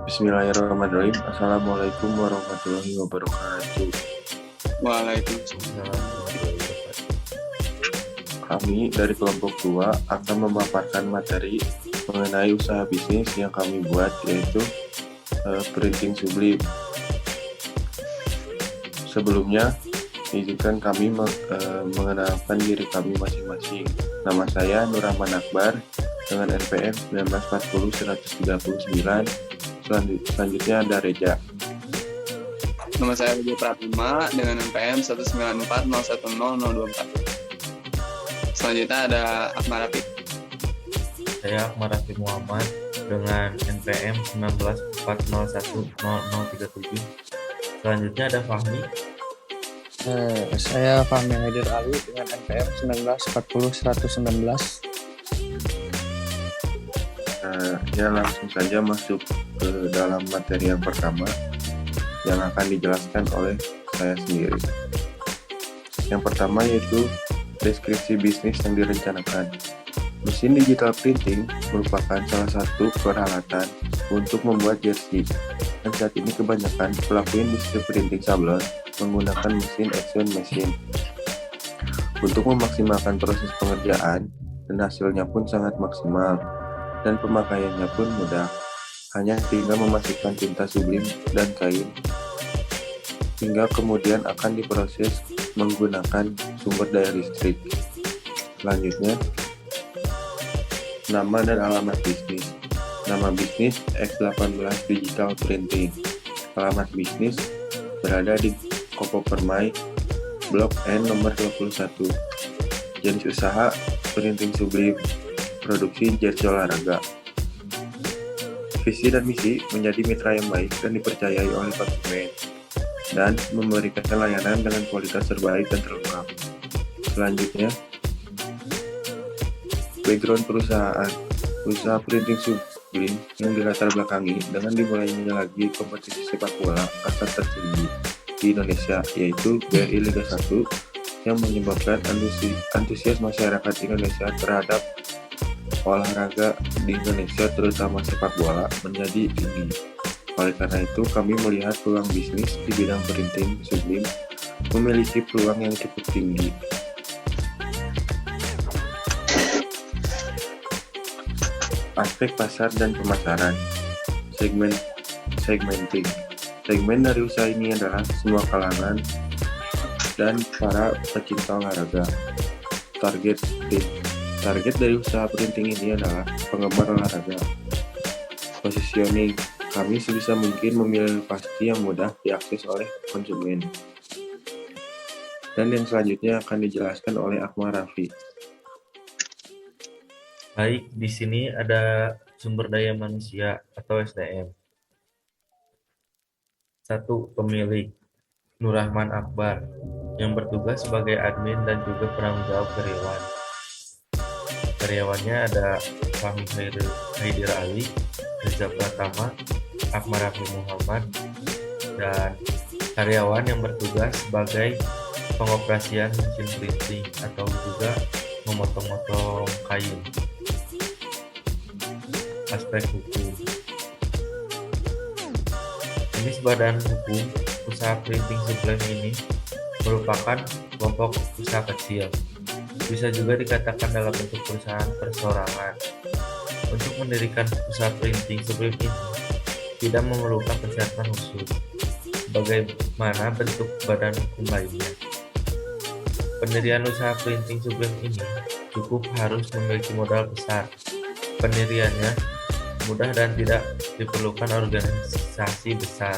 Bismillahirrahmanirrahim. Assalamualaikum warahmatullahi wabarakatuh. Waalaikumsalam. Kami dari kelompok 2 akan memaparkan materi mengenai usaha bisnis yang kami buat, yaitu printing sublim. Sebelumnya, izinkan kami mengenalkan diri kami masing-masing. Nama saya Nur Rahman Akbar dengan NPM 1940-139. Selanjutnya ada Reja. Nama saya Budi Pratama dengan NPM 194010024. Selanjutnya ada Akmal Rafiq. Saya Akmal Rafiq Muhammad dengan NPM 1940100037. Selanjutnya ada Fahmi. Saya Fahmi Haidir Ali dengan NPM 1940-119. Ya, langsung saja masuk ke dalam materi yang pertama yang akan dijelaskan oleh saya sendiri. Yang pertama yaitu deskripsi bisnis yang direncanakan. Mesin digital printing merupakan salah satu peralatan untuk membuat jersey, dan saat ini kebanyakan pelaku industri printing sablon menggunakan mesin Action Machine. Untuk memaksimalkan proses pengerjaan, dan hasilnya pun sangat maksimal, dan pemakaiannya pun mudah. Hanya tinggal memasukkan tinta sublim dan kain, hingga kemudian akan diproses menggunakan sumber daya listrik. Selanjutnya, nama dan alamat bisnis. Nama bisnis X18 Digital Printing. Alamat bisnis berada di Kopo Permai, Blok N nomor 21. Jenis usaha printing sublim, produksi jersey olahraga. Visi dan misi menjadi mitra yang baik dan dipercayai oleh konsumen, dan memberikan layanan dengan kualitas terbaik dan terlengkap. Selanjutnya, background perusahaan. Usaha printing sublim yang dilatar belakangi dengan dimulainya lagi kompetisi sepak bola kasta tertinggi di Indonesia, yaitu BRI Liga 1, yang menyebabkan antusias masyarakat Indonesia terhadap olahraga di Indonesia, terutama sepak bola, menjadi tinggi. Oleh karena itu, kami melihat peluang bisnis di bidang printing sublim memiliki peluang yang cukup tinggi. Aspek pasar dan pemasaran. Segmenting. Segmen dari usaha ini adalah semua kalangan dan para pecinta olahraga. Target dari usaha printing ini adalah penggemar olahraga. Positioning. Kami sebisa mungkin memilih lokasi yang mudah diakses oleh konsumen. Dan yang selanjutnya akan dijelaskan oleh Akmal Rafiq. Baik, di sini ada sumber daya manusia atau SDM. 1. Pemilik Nur Rahman Akbar yang bertugas sebagai admin dan juga penanggung jawab karyawan. Karyawannya ada Fahmi Haidir Ali, Reza Pratama, Akmal Rafiq Muhammad, dan karyawan yang bertugas sebagai pengoperasian mesin printing atau juga memotong-motong kain. Aspek hukum. Jenis badan hukum usaha printing sublim ini merupakan kelompok usaha kecil. Bisa juga dikatakan dalam bentuk perusahaan perseorangan. Untuk mendirikan usaha printing sublim ini tidak memerlukan persyaratan khusus, sebagaimana bentuk badan hukum lainnya. Pendirian usaha printing sublim ini cukup harus memiliki modal besar. Pendiriannya mudah dan tidak diperlukan organisasi besar,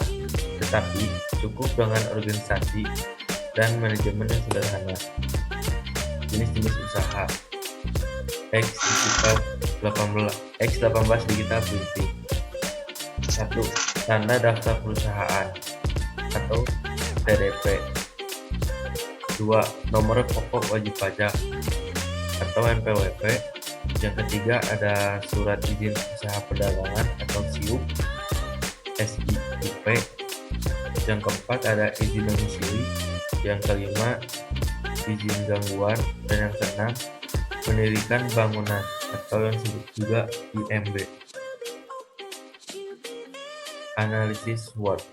tetapi cukup dengan organisasi dan manajemen yang sederhana. Jenis-jenis usaha. X18 Digital Printing. 1. Tanda daftar perusahaan atau TDP. 2. Nomor pokok wajib pajak atau NPWP. Yang ketiga ada surat izin usaha perdagangan atau SIUP, SIUP. Yang keempat ada izin domisili. Yang kelima izin gangguan, dan yang keenam mendirikan bangunan atau yang disebut juga IMB. Analisis SWOT.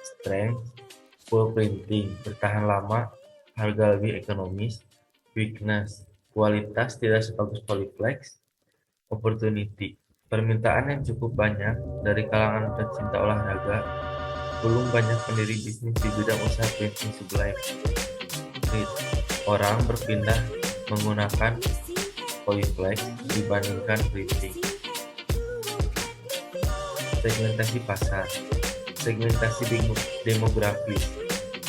Strength, full printing, bertahan lama, harga lebih ekonomis. Weakness, kualitas tidak sebagus Polyflex. Opportunity, permintaan yang cukup banyak dari kalangan pecinta olahraga. Belum banyak pendiri bisnis di bidang usaha printing sublime. Need, orang berpindah menggunakan Polyflex dibandingkan printing. Segmentasi pasar. Segmentasi demografis.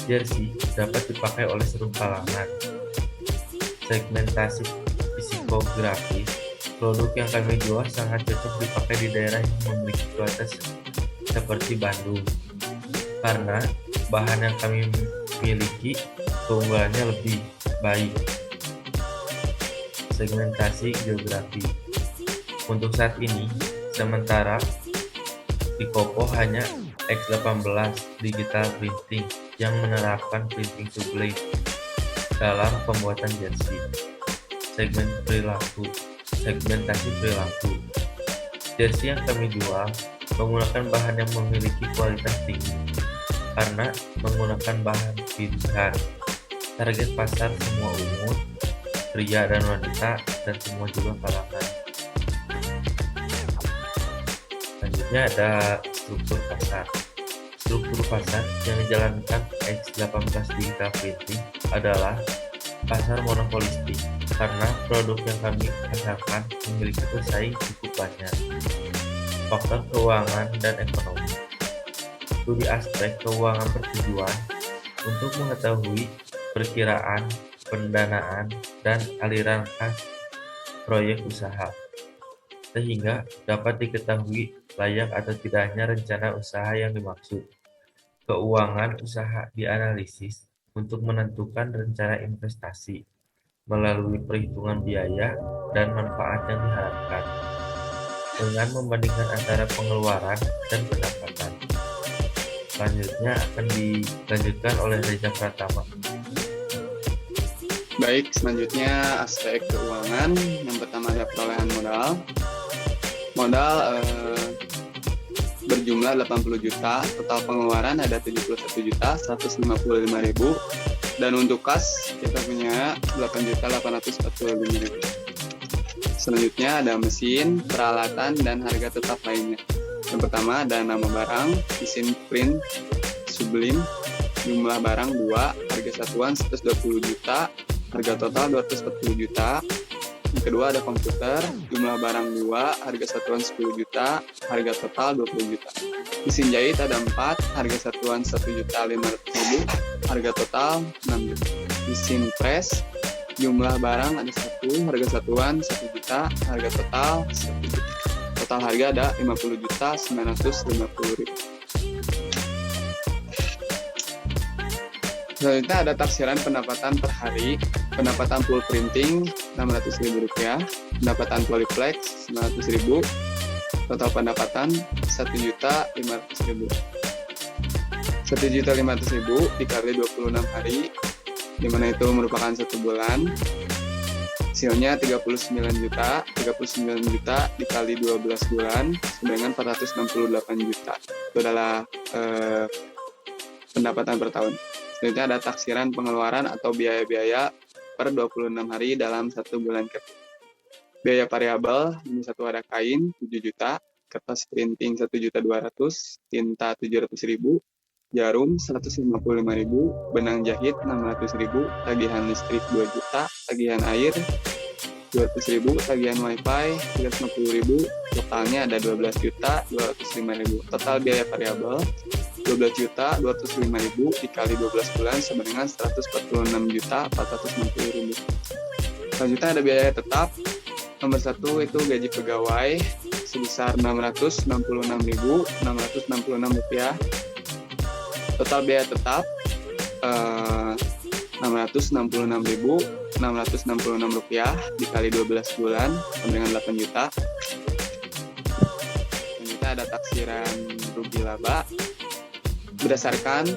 Jersey dapat dipakai oleh seluruh kalangan. Segmentasi psikografis. Produk yang kami jual sangat cocok dipakai di daerah yang memiliki kualitas seperti Bandung. Karena bahan yang kami miliki keunggulannya lebih baik. Segmentasi geografi. Untuk saat ini, sementara di Kopo hanya X18 digital printing yang menerapkan printing sublime dalam pembuatan jersey. Segmentasi perilaku. Jersey yang kami jual menggunakan bahan yang memiliki kualitas tinggi karena menggunakan bahan pilihan. Target pasar semua umur, pria dan wanita, dan semua juga kalangan. Selanjutnya ada struktur pasar. Struktur pasar yang dijalankan X18 digital printing adalah pasar monopolistik karena produk yang kami pasarkan memiliki pesaing cukup banyak. Faktor keuangan dan ekonomi. Studi aspek keuangan bertujuan untuk mengetahui perkiraan, pendanaan, dan aliran kas proyek usaha, sehingga dapat diketahui layak atau tidaknya rencana usaha yang dimaksud. Keuangan usaha dianalisis untuk menentukan rencana investasi melalui perhitungan biaya dan manfaat yang diharapkan dengan membandingkan antara pengeluaran dan pendapatan. Selanjutnya akan dilanjutkan oleh Reza Pratama. Baik, selanjutnya aspek keuangan. Yang pertama ada perolehan modal. Modal berjumlah 80 juta, total pengeluaran ada 71.155.000, dan untuk kas kita punya 8.845.000. Selanjutnya ada mesin, peralatan, dan harga tetap lainnya. Yang pertama ada nama barang, mesin print Sublime, jumlah barang 2, harga satuan 120 juta, harga total 240 juta. Yang kedua ada komputer, jumlah barang 2, harga satuan 10 juta, harga total 20 juta. Mesin jahit ada 4, harga satuan 1.500.000, harga total 6 juta. Mesin press, jumlah barang ada 1, harga satuan 1 juta, harga total 1 juta. Total harga ada 50.950.000. Selanjutnya ada taksiran pendapatan per hari. Pendapatan full printing Rp600.000, pendapatan Polyflex Rp900.000, total pendapatan Rp1.500.000. Rp1.500.000 dikali 26 hari, dimana itu merupakan 1 bulan. Hasilnya 39 juta dikali 12 bulan sama dengan 468 juta. Itu adalah pendapatan per tahun. Selanjutnya ada taksiran pengeluaran atau biaya-biaya per 26 hari dalam 1 bulan kerja. Biaya variabel, ini satu ada kain 7 juta, kertas printing 1.200.000, tinta 700.000, jarum 155.000, benang jahit 600.000, tagihan listrik 2 juta, tagihan air 200.000, tagihan wifi 350.000, totalnya ada 12.205.000. Total biaya variabel 12.205.000 dikali 12 bulan sama dengan 146.460.000. Selanjutnya ada biaya tetap. Nomor 1 itu gaji pegawai sebesar Rp666.666. Total biaya tetap Rp666.666 dikali 12 bulan sama dengan 8 juta. Selanjutnya ada taksiran rugi laba. Berdasarkan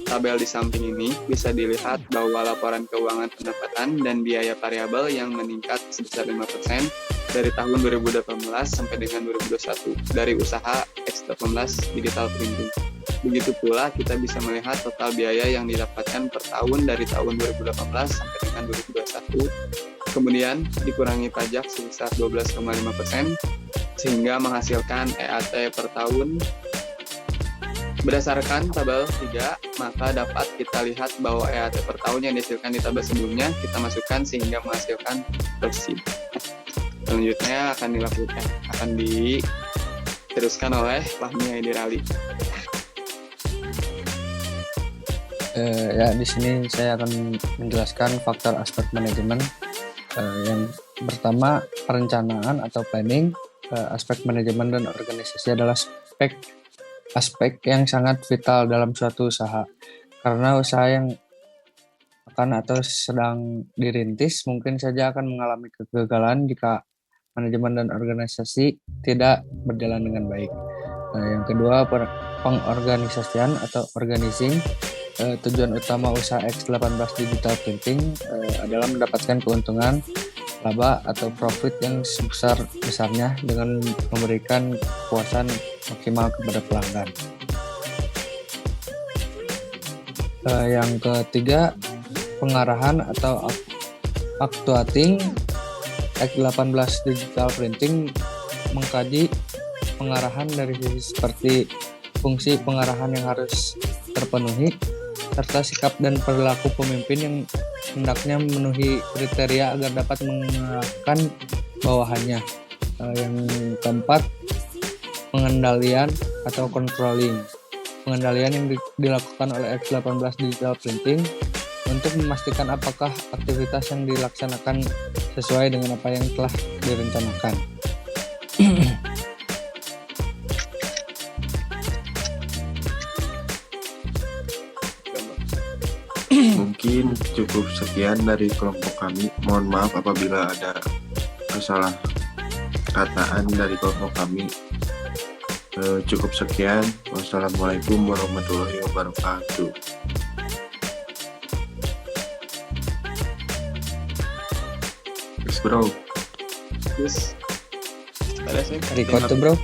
tabel di samping ini, bisa dilihat bahwa laporan keuangan pendapatan dan biaya variabel yang meningkat sebesar 5% dari tahun 2018 sampai dengan 2021 dari usaha X18 Digital Printing. Begitu pula kita bisa melihat total biaya yang didapatkan per tahun dari tahun 2018 sampai dengan 2021, kemudian dikurangi pajak sebesar 12,5% sehingga menghasilkan EAT per tahun. Berdasarkan tabel 3, maka dapat kita lihat bahwa EAT per tahun yang dihasilkan di tabel sebelumnya kita masukkan sehingga menghasilkan proceed. Selanjutnya akan diteruskan oleh Fahmi Haidir Ali. Ya, di sini saya akan menjelaskan faktor aspek manajemen. Yang pertama, perencanaan atau planning. Aspek manajemen dan organisasi adalah aspek yang sangat vital dalam suatu usaha. Karena usaha yang akan atau sedang dirintis mungkin saja akan mengalami kegagalan jika manajemen dan organisasi tidak berjalan dengan baik. Yang kedua, pengorganisasian atau organizing. Tujuan utama usaha X18 Digital Printing adalah mendapatkan keuntungan laba atau profit yang sebesar-besarnya dengan memberikan kepuasan maksimal kepada pelanggan. Yang ketiga, pengarahan atau actuating. X18 Digital Printing mengkaji pengarahan dari sisi seperti fungsi pengarahan yang harus terpenuhi, serta sikap dan perilaku pemimpin yang hendaknya memenuhi kriteria agar dapat mengarahkan bawahannya. Yang keempat, pengendalian atau controlling. Pengendalian yang dilakukan oleh X18 Digital Printing untuk memastikan apakah aktivitas yang dilaksanakan sesuai dengan apa yang telah direncanakan. Mungkin cukup sekian dari kelompok kami. Mohon maaf apabila ada kesalahan dari kelompok kami. Cukup sekian. Wassalamualaikum warahmatullahi wabarakatuh. Yes, bro. Terus, ada saya Record tuh bro.